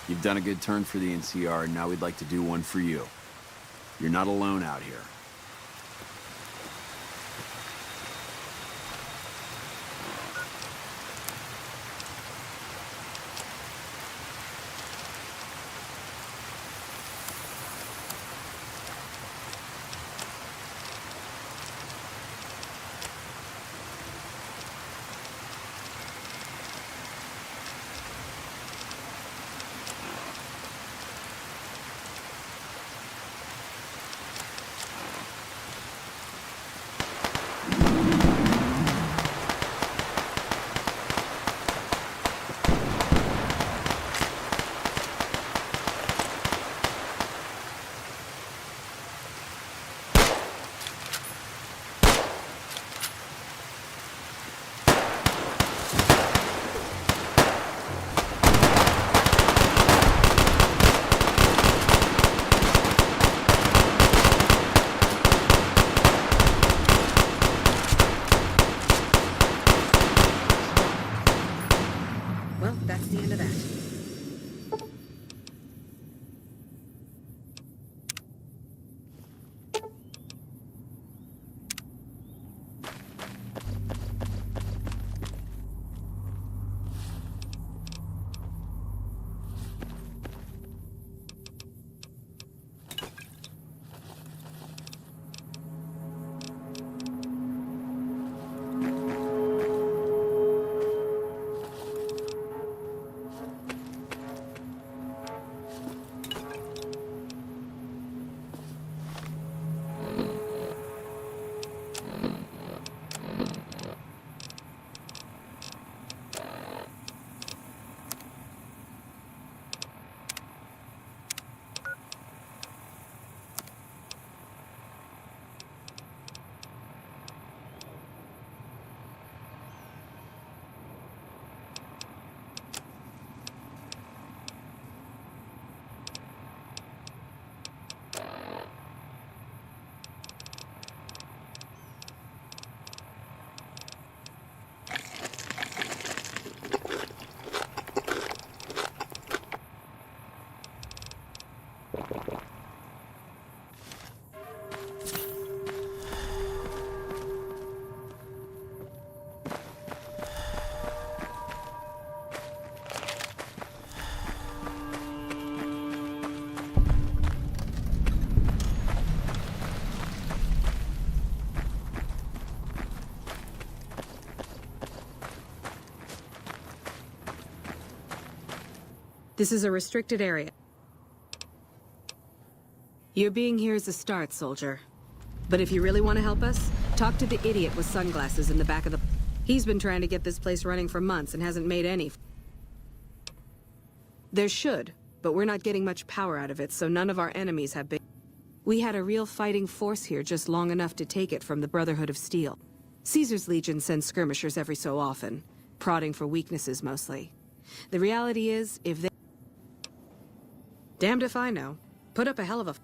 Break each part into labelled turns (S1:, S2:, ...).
S1: You've done a good turn for the NCR, and now we'd like to do one for you. You're not alone out here.
S2: This is a restricted area. Your being here is a start, soldier. But if you really want to help us, talk to the idiot with sunglasses in the back of the... He's been trying to get this place running for months and hasn't made any... There should, but we're not getting much power out of it, so none of our enemies have been... We had a real fighting force here just long enough to take it from the Brotherhood of Steel. Caesar's Legion sends skirmishers every so often, prodding for weaknesses mostly. The reality is, if they... Damned if I know. Put up a hell of a...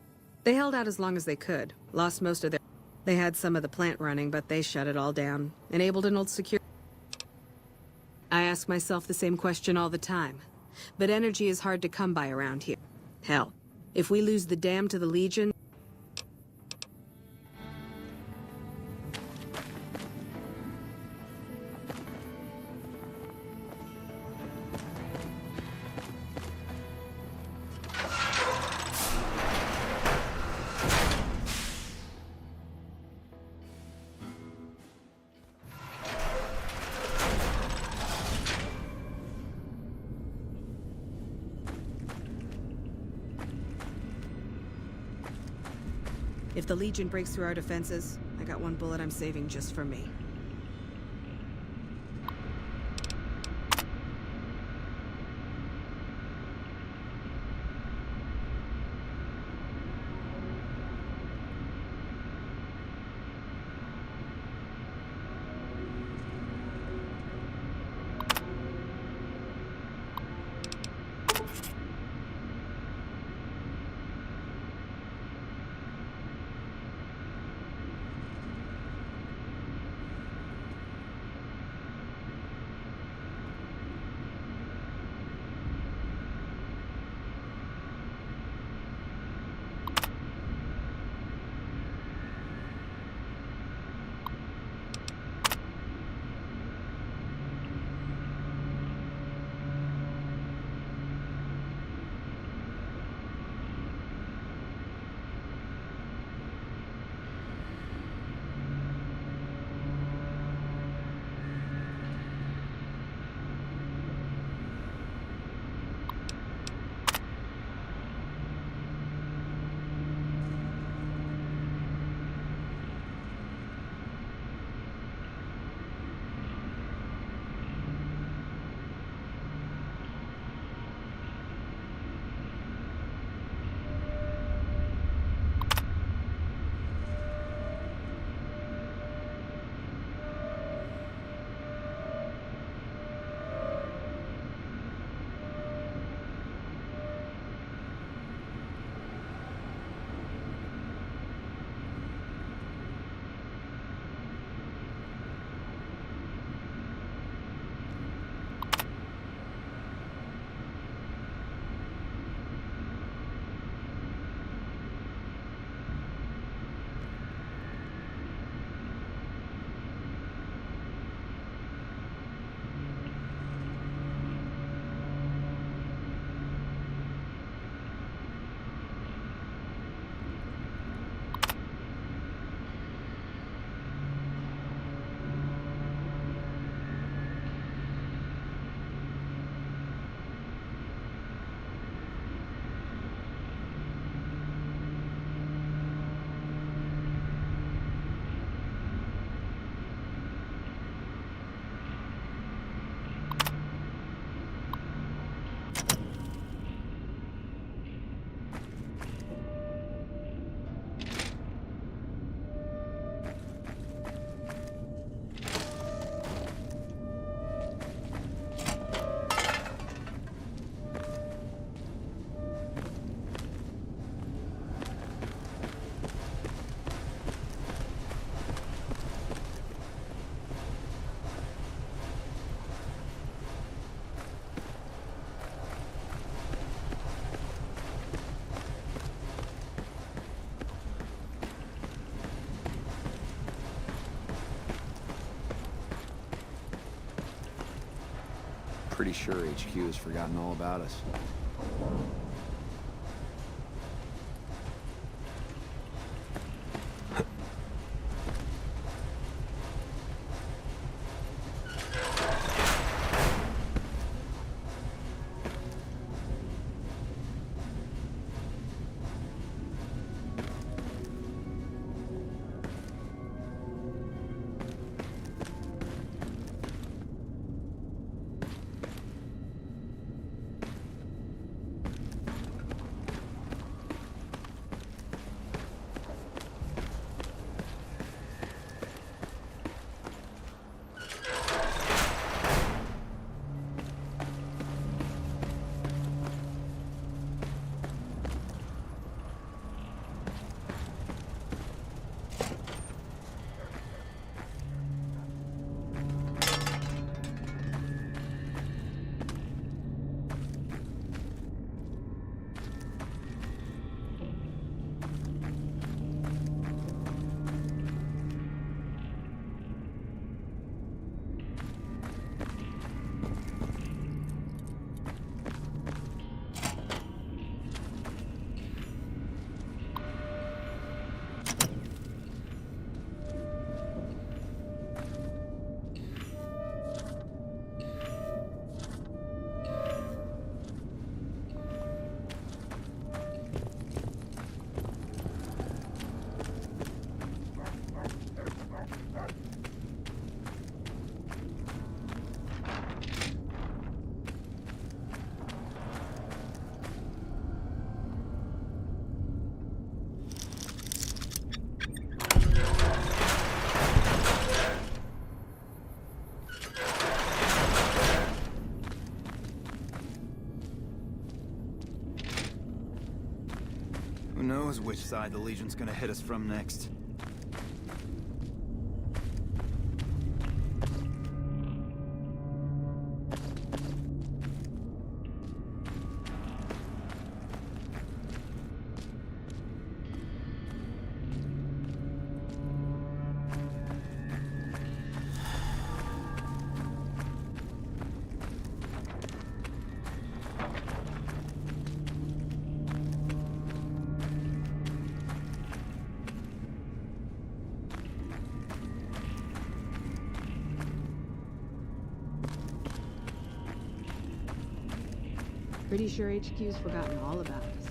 S2: They held out as long as they could, lost most of their... They had some of the plant running, but they shut it all down, enabled an old security... I ask myself the same question all the time, but energy is hard to come by around here. Hell, if we lose the dam to the Legion... If the Legion breaks through our defenses, I got one bullet I'm saving just for me.
S1: Pretty sure HQ has forgotten all about us.
S3: Who knows which side the Legion's gonna hit us from next.
S2: Pretty sure HQ's forgotten all about us.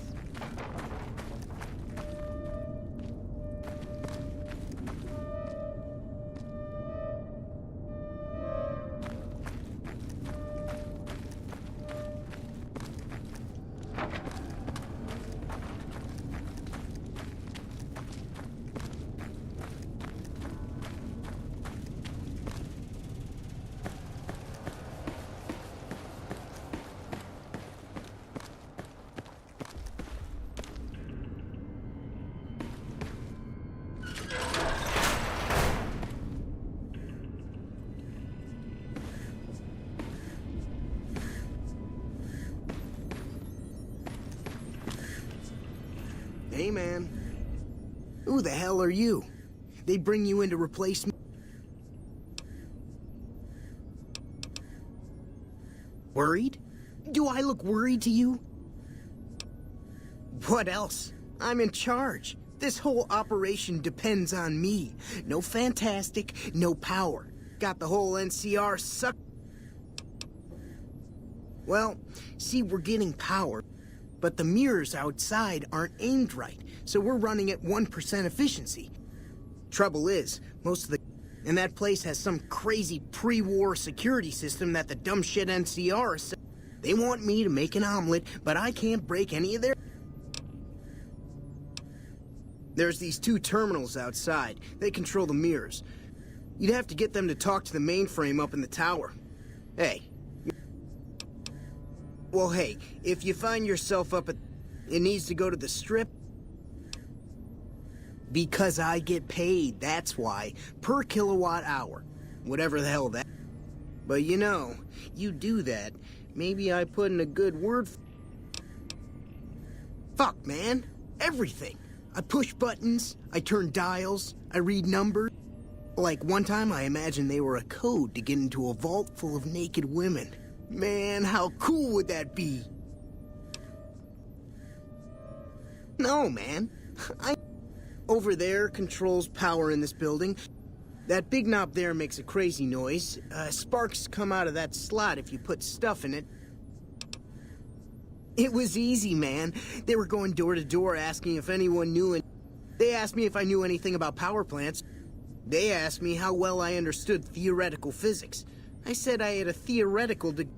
S4: Hey, man. Who the hell are you? They bring you in to replace me? Worried? Do I look worried to you? What else? I'm in charge. This whole operation depends on me. No fantastic, no power. Got the whole NCR sucked. Well, see, we're getting power. But the mirrors outside aren't aimed right, so we're running at 1% efficiency. Trouble is, most of the... And that place has some crazy pre-war security system that the dumb shit NCR is... They want me to make an omelet, but I can't break any of their... There's these two terminals outside. They control the mirrors. You'd have to get them to talk to the mainframe up in the tower. Hey... Well, hey, if you find yourself up at... It needs to go to the strip. Because I get paid, that's why. Per kilowatt hour. Whatever the hell that... But you know, you do that, maybe I put in a good word for... Fuck, man. Everything. I push buttons, I turn dials, I read numbers. Like one time I imagined they were a code to get into a vault full of naked women. Man, how cool would that be? No, man. Over there controls power in this building. That big knob there makes a crazy noise. Sparks come out of that slot if you put stuff in it. It was easy, man. They were going door to door asking if anyone knew it. They asked me if I knew anything about power plants. They asked me how well I understood theoretical physics. I said I had a theoretical degree.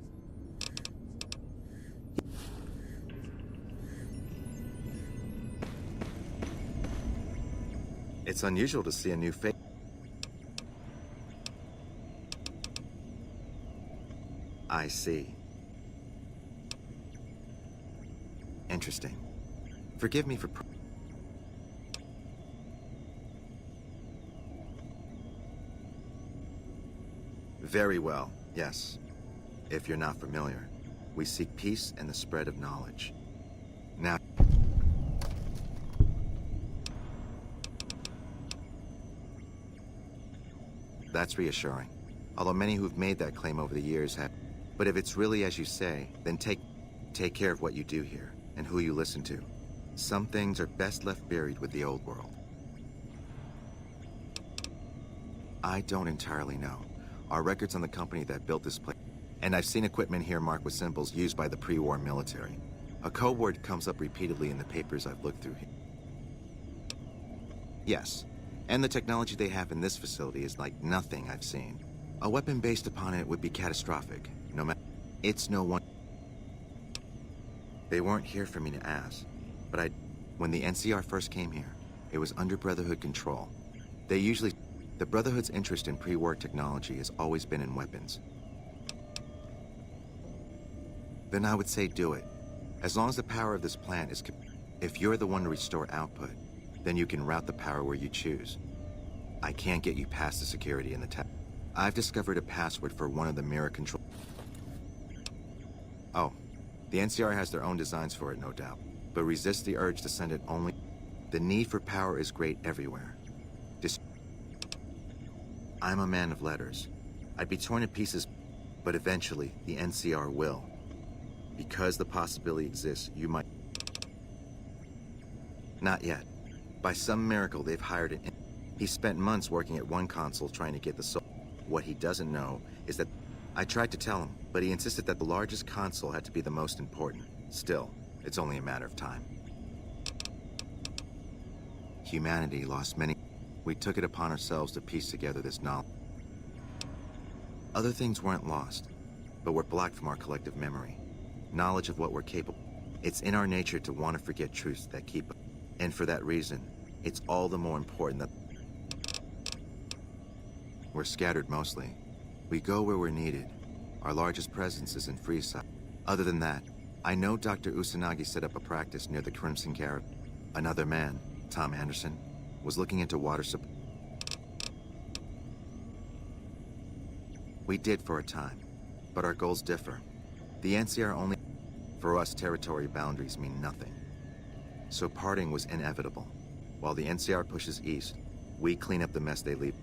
S5: It's unusual to see a new face. I see. Interesting. Forgive me for... Very well, yes. If you're not familiar, we seek peace and the spread of knowledge. Now... That's reassuring. Although many who've made that claim over the years have... But if it's really as you say, then take care of what you do here, and who you listen to. Some things are best left buried with the old world. I don't entirely know. Our records on the company that built this place, and I've seen equipment here marked with symbols used by the pre-war military. A code word comes up repeatedly in the papers I've looked through here. Yes, and the technology they have in this facility is like nothing I've seen. A weapon based upon it would be catastrophic, no matter... It's no one... They weren't here for me to ask, but when the NCR first came here, it was under Brotherhood control. They usually... The Brotherhood's interest in pre-war technology has always been in weapons. Then I would say do it. As long as the power of this plant is... If you're the one to restore output, then you can route the power where you choose. I can't get you past the security in the tech. I've discovered a password for one of the mirror control... Oh, the NCR has their own designs for it, no doubt, but resist the urge to send it only... The need for power is great everywhere. I'm a man of letters. I'd be torn to pieces, but eventually the NCR will. Because the possibility exists, you might... Not yet. By some miracle, they've hired an... He spent months working at one console trying to get the soul. What he doesn't know is that... I tried to tell him, but he insisted that the largest console had to be the most important. Still, it's only a matter of time. Humanity lost many... We took it upon ourselves to piece together this knowledge. Other things weren't lost, but were blocked from our collective memory. Knowledge of what we're capable. It's in our nature to want to forget truths that keep us. And for that reason, it's all the more important that... We're scattered mostly. We go where we're needed. Our largest presence is in Freeside. Other than that, I know Dr. Usanagi set up a practice near the Crimson Carrot. Another man, Tom Anderson, was looking into water supply. We did for a time, but our goals differ. The NCR only... For us, territory boundaries mean nothing. So parting was inevitable. While the NCR pushes east, we clean up the mess they leave.